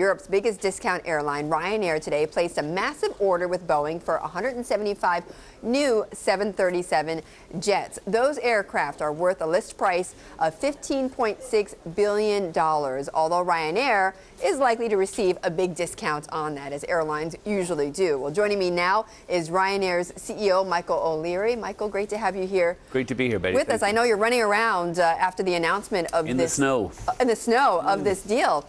Europe's biggest discount airline, Ryanair, today placed a massive order with Boeing for 175 new 737 jets. Those aircraft are worth a list price of $15.6 billion, although Ryanair is likely to receive a big discount on that, as airlines usually do. Well, joining me now is Ryanair's CEO, Michael O'Leary. Michael, great to have you here. Great to be here, Betty. With us. I know you're running around after the announcement of in the snow of this deal.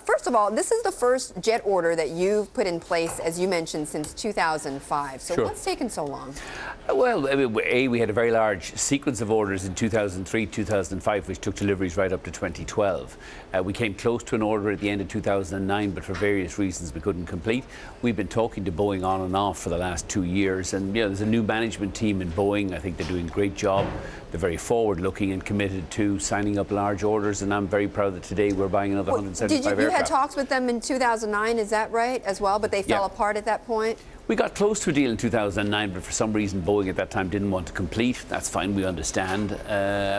First of all, this is the first jet order that you've put in place, as you mentioned, since 2005. So what's taken so long? Well, we had a very large sequence of orders in 2003, 2005, which took deliveries right up to 2012. We came close to an order at the end of 2009, but for various reasons we couldn't complete. We've been talking to Boeing on and off for the last 2 years, and there's a new management team in Boeing. I think they're doing a great job. They're very forward-looking and committed to signing up large orders, and I'm very proud that today we're buying another 175 aircraft. You had talks with them in 2009, is that right, as well? But they fell apart at that point? We got close to a deal in 2009, but for some reason Boeing at that time didn't want to complete. That's fine, we understand.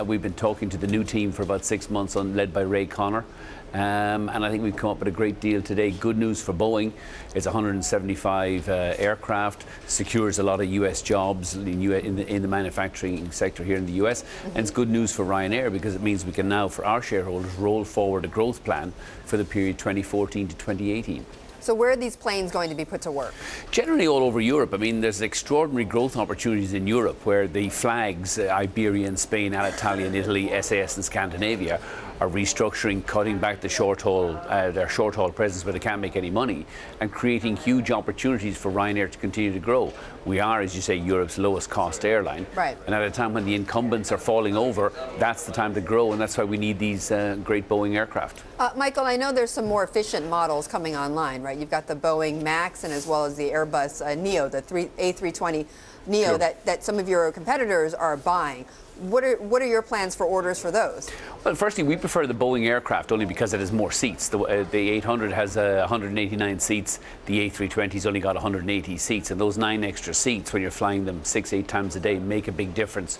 We've been talking to the new team for about 6 months, led by Ray Connor. And I think we've come up with a great deal today. Good news for Boeing. It's 175 aircraft, secures a lot of US jobs in the manufacturing sector here in the US. And it's good news for Ryanair because it means we can now, for our shareholders, roll forward a growth plan for the period 2014 to 2018. So where are these planes going to be put to work? Generally all over Europe. I mean, there's extraordinary growth opportunities in Europe where the flags, Iberia and Spain, Alitalia in Italy, SAS in Scandinavia, are restructuring, cutting back their short-haul presence where they can't make any money, and creating huge opportunities for Ryanair to continue to grow. We are, as you say, Europe's lowest cost airline. Right. And at a time when the incumbents are falling over, that's the time to grow, and that's why we need these great Boeing aircraft. Michael, I know there's some more efficient models coming online, right? You've got the Boeing MAX and as well as the Airbus Neo, the A320 Neo that some of your competitors are buying. What are your plans for orders for those? Well, firstly, we prefer the Boeing aircraft only because it has more seats. The 800 has 189 seats. The A320's only got 180 seats, and those 9 extra seats, when you're flying them 6-8 times a day, make a big difference.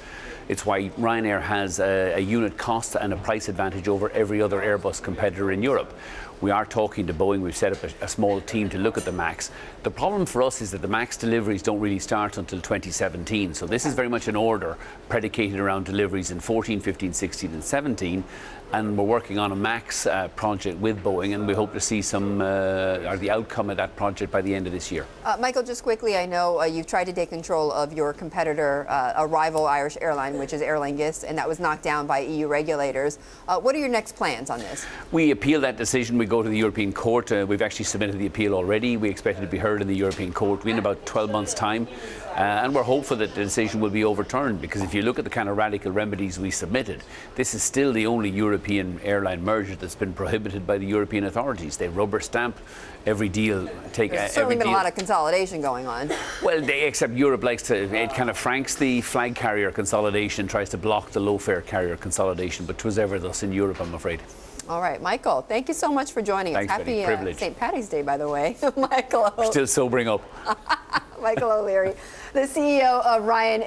It's why Ryanair has a unit cost and a price advantage over every other Airbus competitor in Europe. We are talking to Boeing. We've set up a small team to look at the MAX. The problem for us is that the MAX deliveries don't really start until 2017. So this is very much an order predicated around deliveries in 14, 15, 16 and 17. And we're working on a MAX project with Boeing, and we hope to see the outcome of that project by the end of this year. Michael, just quickly, I know you've tried to take control of your competitor, a rival Irish airline, which is Aer Lingus, and that was knocked down by EU regulators. What are your next plans on this? We appeal that decision. We go to the European Court. We've actually submitted the appeal already. We expect it to be heard in the European Court in about 12 months' time. And we're hopeful that the decision will be overturned, because if you look at the kind of radical remedies we submitted, this is still the only European airline merger that's been prohibited by the European authorities. They rubber stamp every deal. There's certainly been a lot of consolidation going on. Well, except Europe likes to, it kind of franks the flag carrier consolidation, tries to block the low-fare carrier consolidation, but 'twas ever thus in Europe, I'm afraid. All right, Michael, thank you so much for joining us. Happy St. Patty's Day, by the way. Michael. Still sobering up. Michael O'Leary, the CEO of Ryanair.